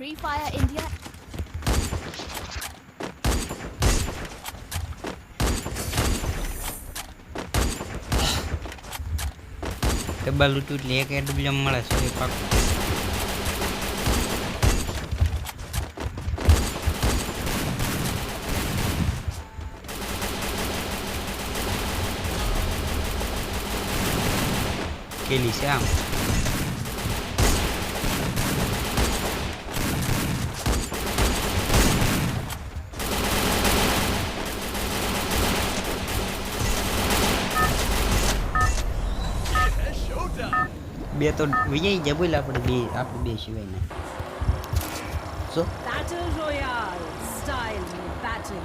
Free Fire India. Double લૂંટું એટલે એક ADWM મળે છે એ પાકું. કેલી છે આમ બે તો વિજય જ બોલ આપણે બે સિવાય ને સો Battle Royale. Style battle.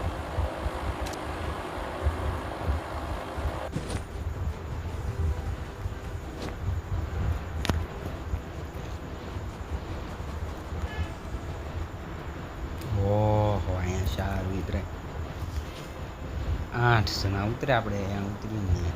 ઓહો અહીંયા સારું ઉતરે 8 જણા ઉતરે આપણે અહીંયા ઉતરીને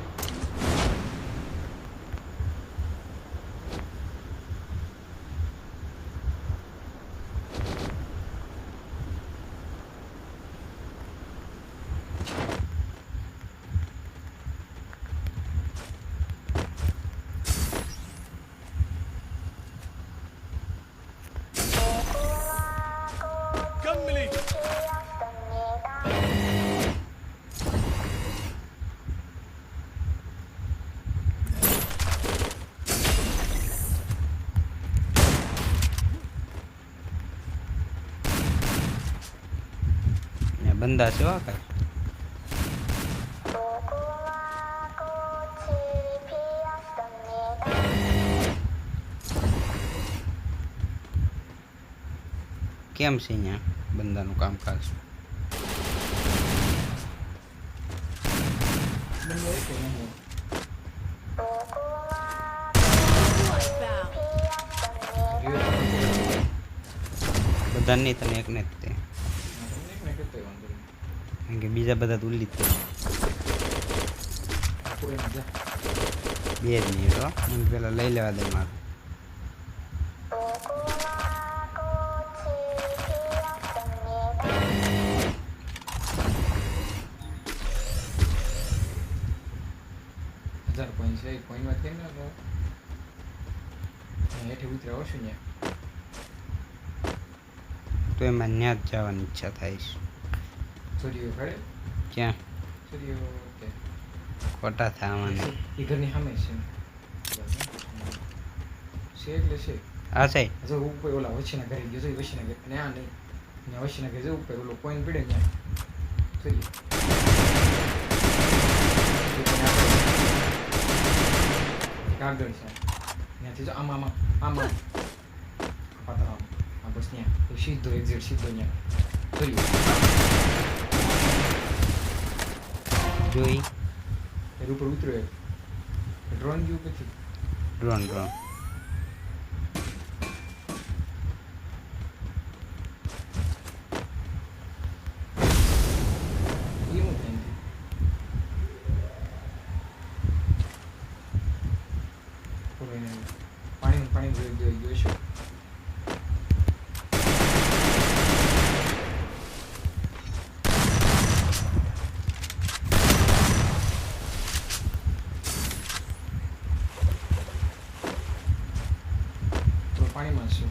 બંદા છે હો કાંઈ કેમ છે અહીંયા બંદાનું કામકાજ બધા નહીં તને એકને જ તે કારણ કે બીજા બધા તો ઉલ્લી જ તે 2 મિનિટ હો મને પેલા લઈ લેવા દે મારું તો એમાં ન્યા જ જવાની ઈચ્છા થાય છે ક્યાં ખોટા થવાના ઘરની સામે છે એટલે છે આ છે જો ઉપર ઓલા વચ્ચેના ઘરે ગયો છે વચ્ચેના ઘરે અને આ નહીં ત્યાં વચ્ચેના ઘરે જવું ઉપર ઓલો પોઈન્ટ પીડે ત્યાં જોઈએ કાગળ છે ત્યાંથી જો આમાં આમાં પાત્ર આ બસ ત્યાં સીધો એક્ઝિટ સીધો ત્યાં જોઈએ જોઈ એર ઉપર ઉતર્યો ડ્રોન ગયું પછી ડ્રોન પાણી ગયો છે પાણીમાં છે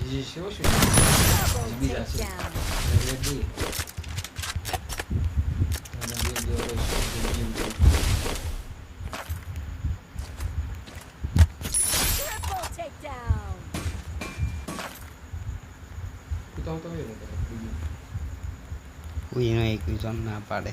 જે છે બીજા છે રેડી Triple takedown. કોઈનો એક જણ ના પાડે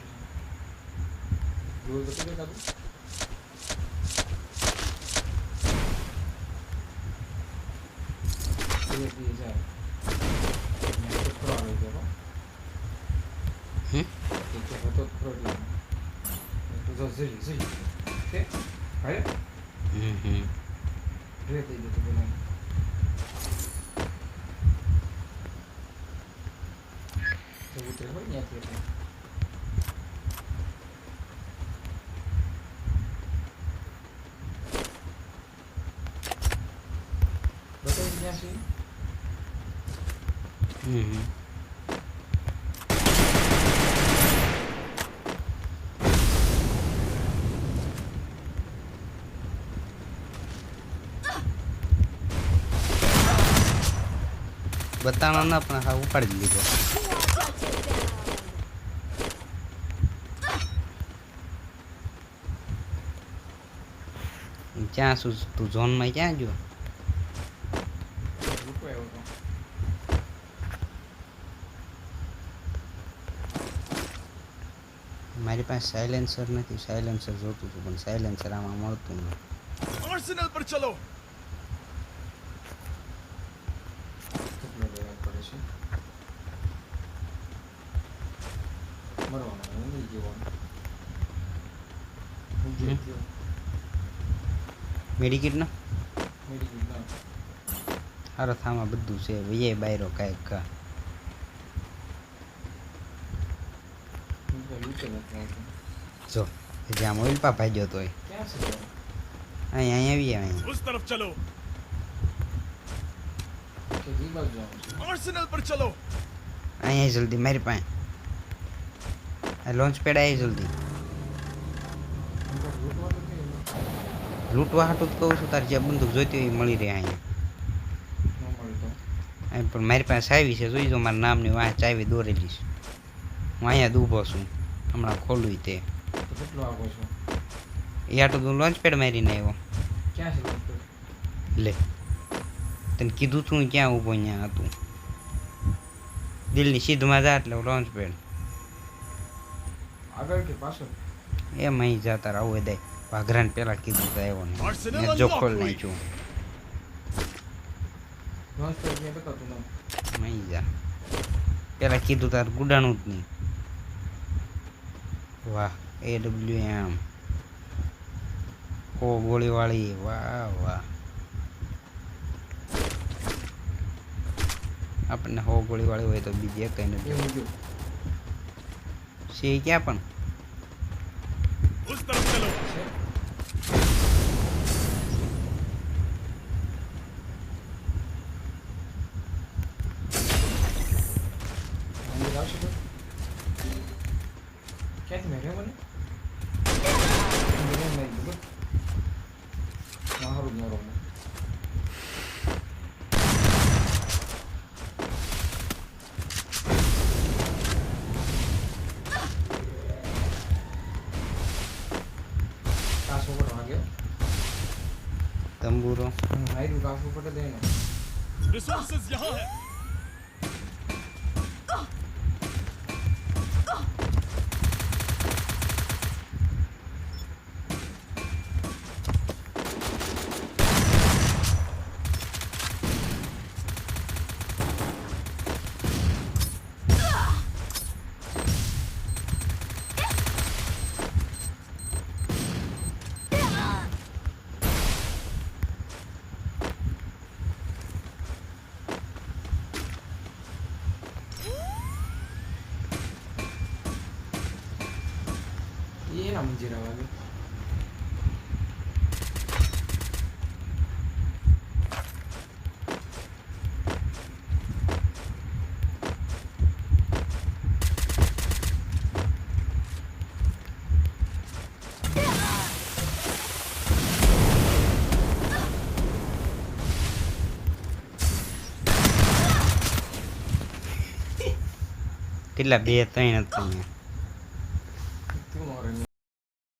ક્યાં છે હમ બતાવવાનો ના પણ હા ઉપાડી જ લીધો. ક્યાં શું તું ઝોનમાં ક્યાં ગયો? રૂકો આવ્યો તો મારી પાસે સાયલેન્સર નથી. સાયલેન્સર જોતું હતું પણ સાયલેન્સર આમાં મળતું નથી. आर्सेनल पर चलो. કેટલો લેવા પડે છે મરવાનો હું નહીં જીવવાનો હું જે હમ. થયો મેડિકેટ ના મેડિકલ ના હારો થામાં બધું છે. વિજય બાયરો કાંઈક કા હું તો લૂંટે નથી આવતો. જો જ્યાં મોબાઈલ પા ભાગ્યો તોય ક્યાં છે તો? અહીં આવી અહીંયા उस तरफ चलो. કે જી બાજુ જવાનું છે आर्सेनल पर चलो. અહીંયા જલ્દી મારી પાસે આ લોન્ચ પેડ આવી જલ્દી. હું તો લૂંટવાનું કે લૂંટવા હાટું જ કહું છું. તારે જે બંદૂક જોઈતી હોય એ મળી રહે અહીંયા. ન મળે તો અહીં પણ મારી પાસે ચાવી છે. જોઈ જો મારા નામની વાહ ચાવી દોરેલી છે. હું અહીંયા જ ઊભો છું. હમણાં ખોલું તે તો કેટલો આગો છો એ હાટું તું લોન્ચ પેડ મારીને આવ્યો. ક્યાં છે લૂંટો લે તને કીધું તું હું ક્યાં ઊભો અહીંયા હતું. દિલની સીધમાં જા એટલે લોન્ચ પેડ આગળ કે પાછળ એમ અહીં જતા આવું દે. વાઘરાને પેલા કીધું તો આવ્યો ને Arsenal મેં જો unlocked ખોલ હોય. નાખ્યું. લોન્ચ પેડ ક્યાં બતાવતું ના અહીં જા પેલા કીધું તાર ગુડાણું જ નહીં. વાહ AWM ઓ ગોળીવાળી વાહ વાહ. આપણને હો ગોળીવાળી હોય તો બીજી એક કઈ નથી. એ હું જો છે ક્યાં પણ उस तरफ चलो. છે અંદર આવશે તો ક્યાંથી મેળવ્યો મને મને નહીં ખબર મારું જ મારો કાસો પર વાગ્યો તંબુરો માર્યું કાસો પર દે ને रिसोर्सेज यहाँ है. એ ના મંજીરા વાગે કેટલા 2 3 હતા અહીંયા.